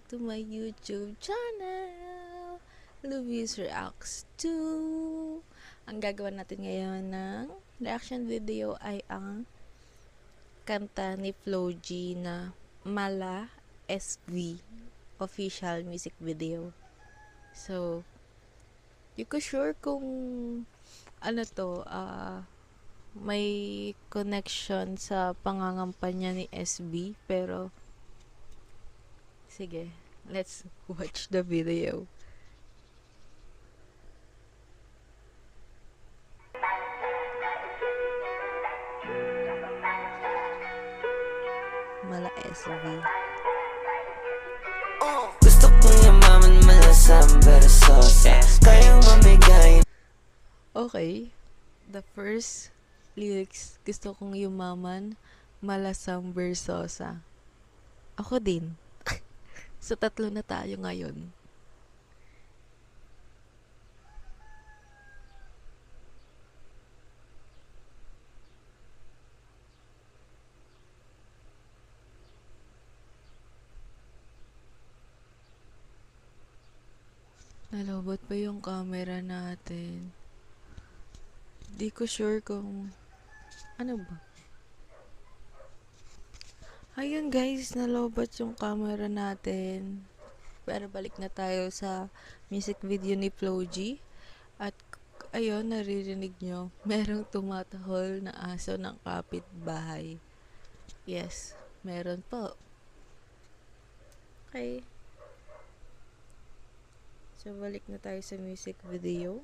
to my YouTube channel, Luis Reacts 2. Ang gagawa natin ngayon ng reaction video ay ang kanta ni Flo G na Mala SV official music video. So, di ko sure kung ano to, may connection sa pangangampanya ni SB, pero sige, let's watch the video. Mala SB. Gusto kong yumaman malasang versosa, kayang mamigay. Okay, the first lyrics, gusto kong yumaman malasang versosa. Ako din. So, tatlo na tayo ngayon. Nalobot pa yung camera natin. Di ko sure kung ano ba. Ayun guys, nalobot yung camera natin. Pero balik na tayo sa music video ni Flo G. At ayun, naririnig nyo, merong tumatahol na aso ng kapitbahay. Yes, meron po. Okay. So, balik na tayo sa music video.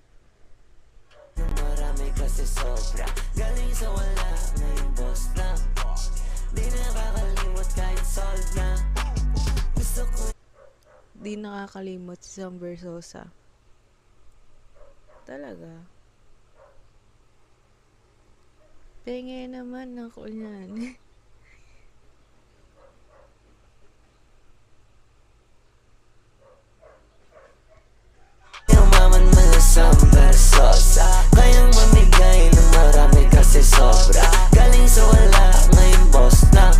Marami kasi sobra, galing sa wala, ngayong boss na. Di nakakalimot kahit solve na. Gusto ko Di nakakalimot si Sam Versosa. Talaga. Penge naman ako niyan. yumaman malasang versosa, kayang mamigay ng marami kasi sobra, galing sa wala, ngayong boss na.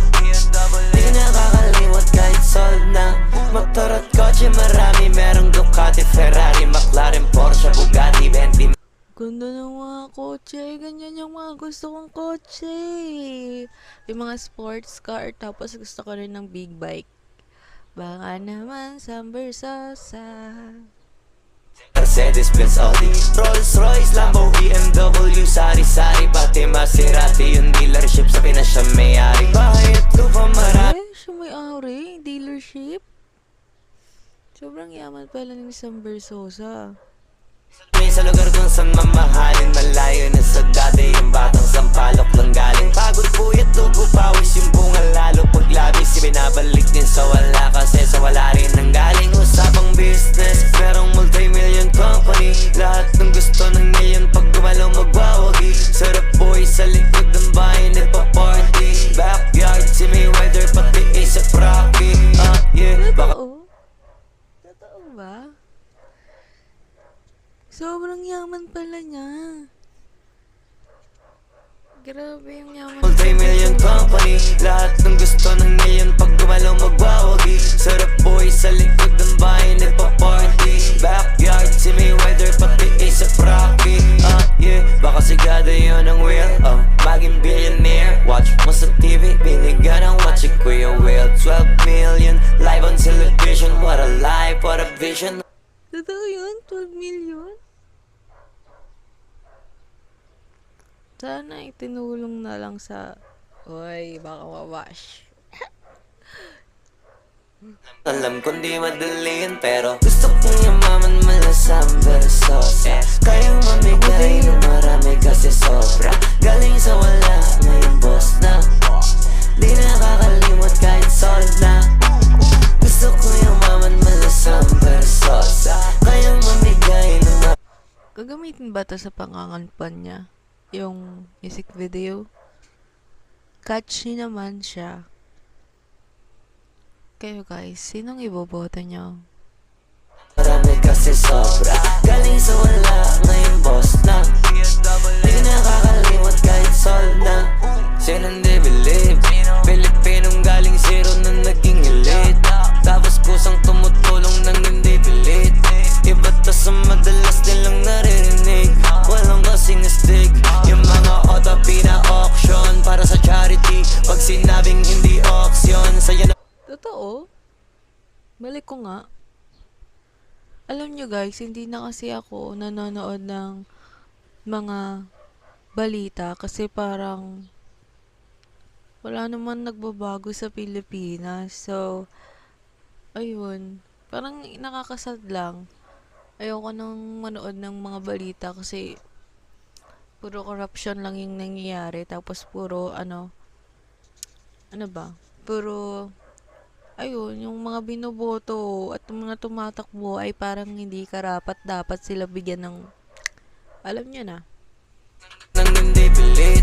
Di nakakalimot kahit solve na. Motor at kotse marami, merong Ducati, Ferrari, McLaren, Porsche, Bugatti, Bentley. Ganda ng mga kotse. Ganyan yung mga gusto kong kotse. Yung mga sports car. Tapos gusto ko rin ng big bike. Baka naman Sam Versosa. Mercedes, Benz, Audi, Rolls Royce, Lambo, BMW, sari-sari, pati Maserati, yung dealership sa Pinas siya may-ari. Bakit ko pa marami? Siya may ari. Dealership. Sobrang yaman pala ni Sam Versosa. Sa lugar kung saan mamahalin, malayo na sa dati, yung batang sampalok lang galing. Pagod, puyat, dugo, pawis, yung bunga lalo paglabis, ibinabalik din sa wala, kasi sa wala rin nang galing. Usapang business, merong multi-million company, lahat ng gusto ng million, pag gumalaw magwawagi. Sarap boy sa likod ng bahay, nagpa-party, backyard, si Mayweather, pati A$AP Rocky. Yeah, baka Totoo ba? Sobrang yaman pala niya. Grabe yung yaman. multi-million company, lahat ng gusto ng million, pag gumalaw magwawagi. Sarap boy sa likod ng bahay, nagpa-party, backyard, si Mayweather, pati A$AP Rocky. Yeah, baka sigado yun ang will, maging billionaire. Watch mo sa TV, binigyan ng watch si Kuya Will. 12 million, live on television, what a life, what a vision. Totoo yun? 12 million? Sana itinulong na lang sa... Oy, baka mawash. Alam ko di madali yun, pero gusto kong yumaman malasang versosa, kayang mamigay ng marami kasi sobra, galing sa wala, ngayong boss na. Di nakakalimot kahit solve na. Gusto kong yumaman malasang versosa, kayang mamigay ng Gagamitin ba ito sa pangangampanya niya? Yung music video? Catchy naman siya. Kayo guys, sinong iboboto nyo? marami kasi sobra, galing sa wala, ngayong boss na. Di nakakalimot kahit solve na. Sinong di believe, Pilipinong galing zero na naging elite, tapos kusang Balik ko nga. Alam nyo guys, hindi na kasi ako nanonood ng mga balita kasi parang wala naman nagbabago sa Pilipinas. So, ayun. Parang nakakasad lang. Ayoko nang manood ng mga balita kasi puro corruption lang yung nangyayari. Tapos puro ano ba? Puro ayun, yung mga binoboto at mga tumatakbo ay parang hindi karapat dapat sila bigyan ng alam nyo na. Nang hindi pilit,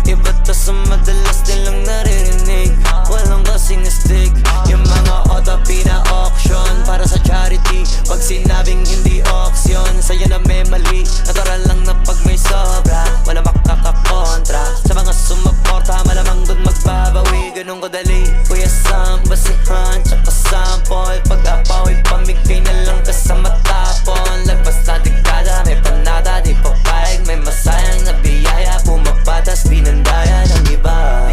iba to sa madalas nilang naririnig. Walang kasing astig, yung mga otopi na auction para sa charity. Pag sinabing hindi auction, sa'yo na may mali. Natural lang na pag may sobra, wala makakakontra. Sa mga sumuporta, malamang dun magbabawi. Ganun kadali, kuya Sam, basihan, tsaka sample. Pag apaw, ipamigay na lang kasama tapon. Lagpas na dekada, may panata, di papayag. May masayang na biyaya, pumapatas, pinandaya ng iba.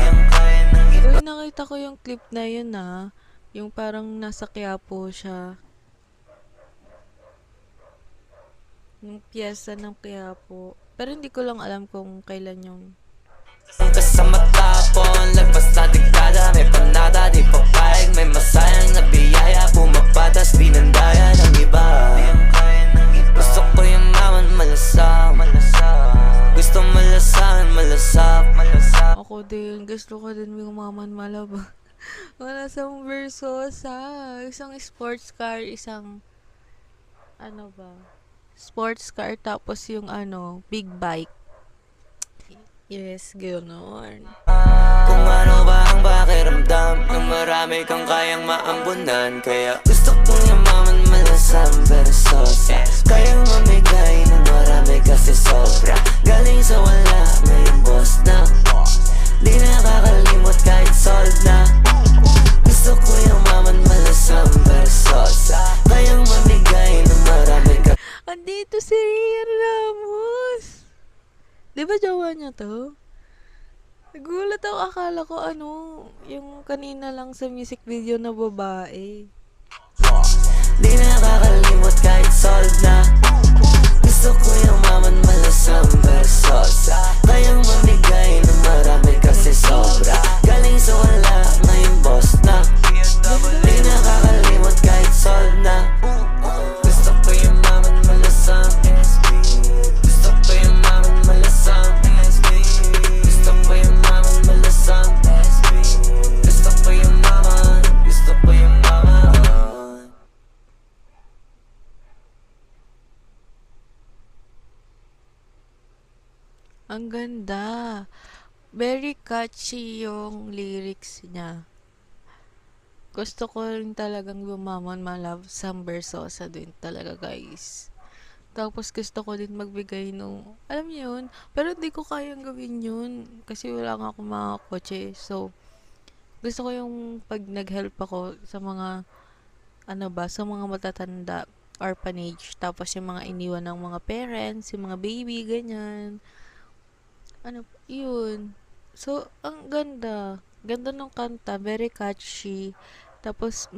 Uy, nakita ko yung clip na yun yung parang nasa Quiapo siya. Yung piyesa ng Quiapo. Pero hindi ko lang alam kung kailan yung Kasama tapon, lagpas na dekada, may panata, di papayag. May masayang na biyaya, pumapatas, pinandaya ng iba. Gusto ko yung maman malasak, gusto malasahan, malasak. ako din. Gusto ko din yung maman malaba. Wala sa Versosa. Isang sports car, isang ano ba? Sports car tapos yung big bike. Yes, ganoon. Kung ano ba ang pakiramdam nang marami kang kayang maambunan. Kaya gusto kong yumaman malasang versosa. Kayang mamigay ng marami kasi sobra. Galing sa wala, ngayong boss na. Di nakakalimot kahit sold na. Gusto ko yumaman malasang versosa. Kayang mamigay ng marami kasi Andito si Rian Ramos. Di ba jowa niya to? Nagulat ako, akala ko yung kanina lang sa music video na babae. di nakakalimot kahit sold na. Gusto ko yumaman malasang versosa. Kayang mamigay ng marami kasi sobra. Galing sa wala, ngayon boss na. Di nakakalimot kahit sold na. Gusto ko yumaman malasang gusto ko yumaman malasang gusto ko yumaman malasang gusto ko yumaman gusto ko yumaman. Ang ganda. Very catchy yung lyrics niya. Gusto ko rin talagang bumaman ma-love Sam Versosa din talaga guys. Tapos gusto ko din magbigay alam niyo yun, pero hindi ko kayang gawin yun kasi wala nga akong mga kotse. So, gusto ko yung pag nag-help ako sa mga sa mga matatanda, orphanage, tapos yung mga iniwan ng mga parents, yung mga baby, ganyan. Yun. So, ang ganda. Ganda ng kanta, very catchy. Tapos,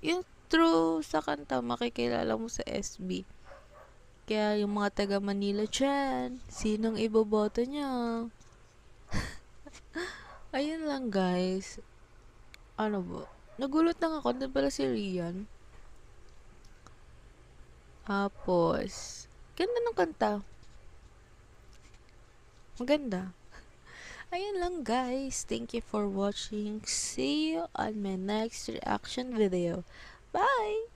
yung true sa kanta, makikilala mo sa SB. Kaya yung mga taga Manila dyan, sinong iboboto nyo? Ayun lang guys. Ano ba? Nagulat lang ako, doon pala si Rian. Tapos, ganda ng kanta. Maganda. Ayun lang guys. Thank you for watching. See you on my next reaction video. Bye!